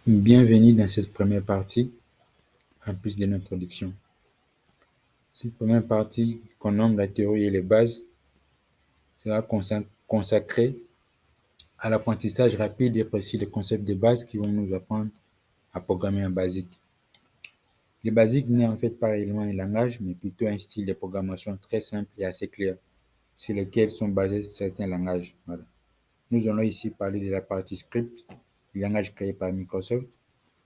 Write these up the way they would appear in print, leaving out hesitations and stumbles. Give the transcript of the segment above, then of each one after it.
Bienvenue dans cette première partie, en plus de l'introduction. Cette première partie, qu'on nomme la théorie et les bases, sera consacrée à l'apprentissage rapide et précis des concepts de base qui vont nous apprendre à programmer en basique. Le basique n'est en fait pas réellement un langage, mais plutôt un style de programmation très simple et assez clair, sur lequel sont basés certains langages. Voilà. Nous allons ici parler de la partie script, le langage créé par Microsoft.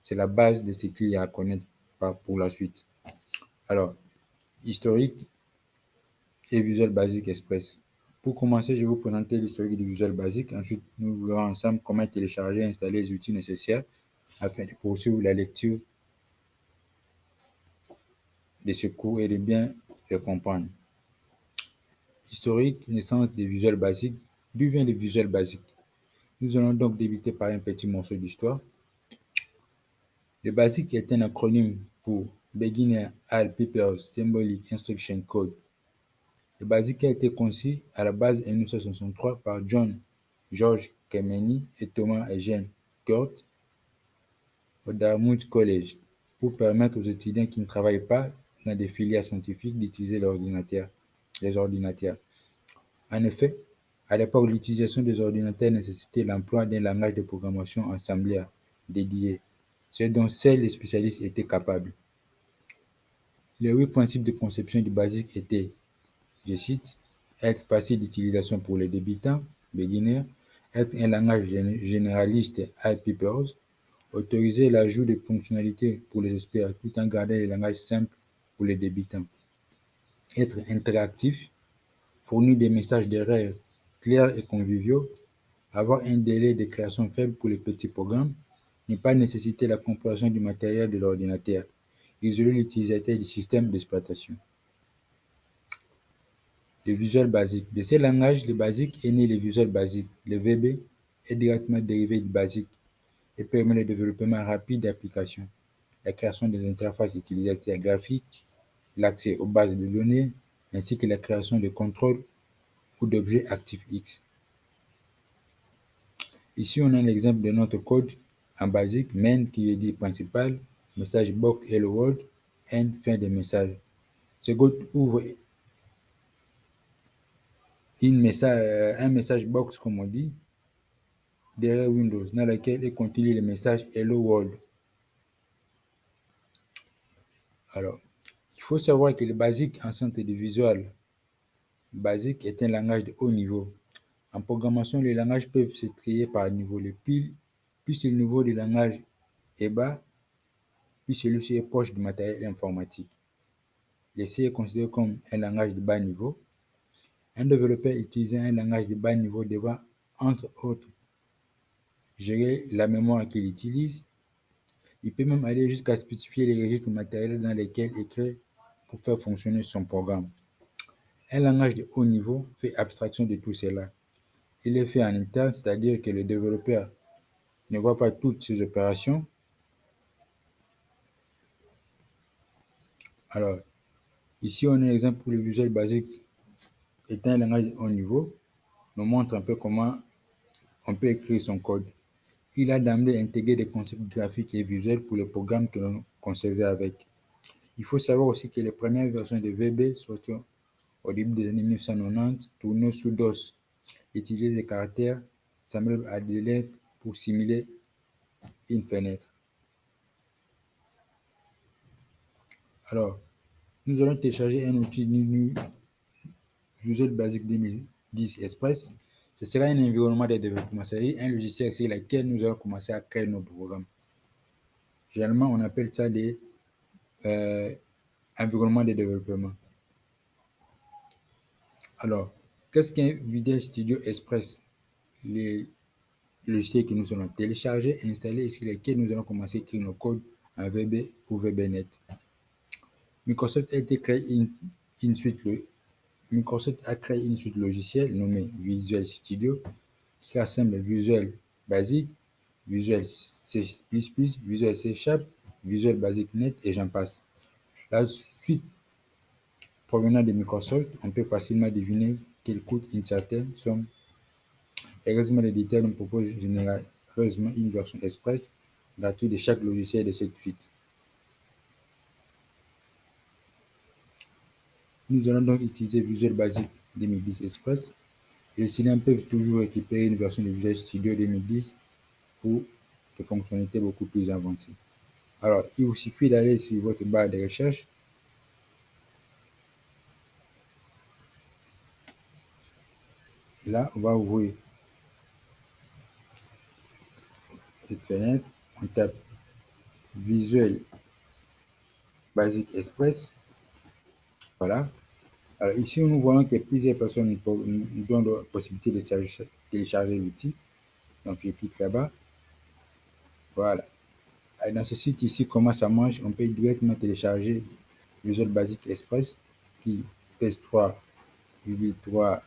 C'est la base de ce qu'il y a à connaître pour la suite. Alors, historique et Visual Basic Express. Pour commencer, je vais vous présenter l'historique du Visual Basic. Ensuite, nous verrons ensemble comment télécharger et installer les outils nécessaires afin de poursuivre la lecture de ce cours et de bien le comprendre. Historique, naissance des Visual Basic. D'où vient le Visual Basic? Nous allons donc débuter par un petit morceau d'histoire. Le BASIC est un acronyme pour Beginner All Purpose Symbolic Instruction Code. Le BASIC a été conçu à la base en 1963 par John George Kemeny et Thomas Eugene Kurt au Dartmouth College pour permettre aux étudiants qui ne travaillent pas dans des filières scientifiques d'utiliser les ordinateurs. En effet, à l'époque, l'utilisation des ordinateurs nécessitait l'emploi d'un langage de programmation assemblaire dédié, ce dont seuls les spécialistes étaient capables. Les 8 principes de conception du BASIC étaient, je cite, être facile d'utilisation pour les débutants, beginners, être un langage généraliste, high purpose, autoriser l'ajout de fonctionnalités pour les experts tout en gardant les langages simples pour les débutants, être interactif, fournir des messages d'erreur clairs et conviviaux, avoir un délai de création faible pour les petits programmes, ne pas nécessiter la compréhension du matériel de l'ordinateur, isoler l'utilisateur du système d'exploitation. Le Visual Basic. De ces langages, le BASIC est né le Visual Basic. Le VB est directement dérivé du BASIC et permet le développement rapide d'applications, la création des interfaces utilisateurs graphiques, l'accès aux bases de données, ainsi que la création de contrôles ou d'objets ActiveX. Ici, on a l'exemple de notre code en BASIC, main qui veut dire principal, message box hello world, end fin de message. Ce code ouvre un message box, comme on dit, derrière Windows, dans laquelle il contient le message Hello World. Alors, il faut savoir que le BASIC en santé de visual BASIC est un langage de haut niveau. En programmation, les langages peuvent se trier par niveau. Plus le niveau du langage est bas, plus celui-ci est proche du matériel informatique. Le C est considéré comme un langage de bas niveau. Un développeur utilisant un langage de bas niveau devra, entre autres, gérer la mémoire qu'il utilise. Il peut même aller jusqu'à spécifier les registres matériels dans lesquels écrire pour faire fonctionner son programme. Un langage de haut niveau fait abstraction de tout cela. Il est fait en interne, c'est-à-dire que le développeur ne voit pas toutes ces opérations. Alors, ici, on a un exemple pour le Visual Basic étant un langage de haut niveau, nous montre un peu comment on peut écrire son code. Il a d'emblée intégré des concepts graphiques et visuels pour les programmes que l'on concevait avec. Il faut savoir aussi que les premières versions de VB sorties au début des années 1990 tournaient sous DOS, utilisent des caractères semblables à des lettres pour simuler une fenêtre. Alors, nous allons télécharger un outil Visual Basic 2010 Express. Ce sera un environnement de développement, c'est-à-dire un logiciel sur lequel nous allons commencer à créer nos programmes. Généralement, on appelle ça des environnements de développement. Alors, qu'est-ce qu'un Visual Studio Express? Les logiciels que nous allons télécharger, installer et sur lesquels nous allons commencer à écrire nos codes en VB ou VBNet. Microsoft a créé une suite logicielle nommée Visual Studio qui rassemble Visual Basic, Visual C++, Visual C Sharp, Visual Basic Net et j'en passe. La suite provenant de Microsoft, on peut facilement deviner qu'elle coûte une certaine somme. Heureusement, l'éditeur nous propose généreusement une version express gratuit de chaque logiciel de cette suite. Nous allons donc utiliser Visual Basic 2010 Express. Les étudiants peuvent toujours récupérer une version de Visual Studio 2010 pour des fonctionnalités beaucoup plus avancées. Alors, il vous suffit d'aller sur votre barre de recherche. Là, on va ouvrir cette fenêtre. On tape Visual Basic Express. Voilà. Alors ici, nous voyons que plusieurs personnes nous donnent la possibilité de télécharger l'outil. Donc, je clique là-bas. Voilà. Et dans ce site ici, comment ça marche, on peut directement télécharger Visual Basic Express qui pèse 3,3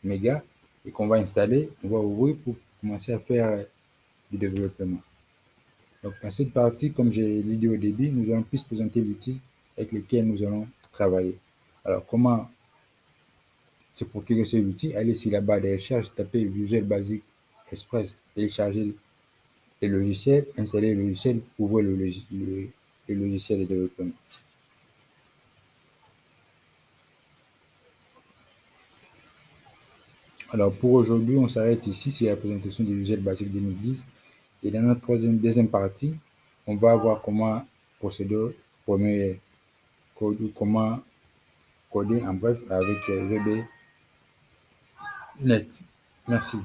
mégas et qu'on va installer, on va ouvrir pour commencer à faire du développement. Donc, dans cette partie, comme j'ai dit au début, nous allons plus présenter l'outil avec lequel nous allons travailler. Alors, comment se procurer ce outil? Allez sur la barre de recherche, tapez Visual Basic Express, télécharger le logiciel, installer le logiciel, ouvrir le logiciel de développement. Alors, pour aujourd'hui, on s'arrête ici sur la présentation du Visual Basic 2010. Et dans notre deuxième partie, on va voir comment procéder, comment coder en bref avec VB Net. Merci.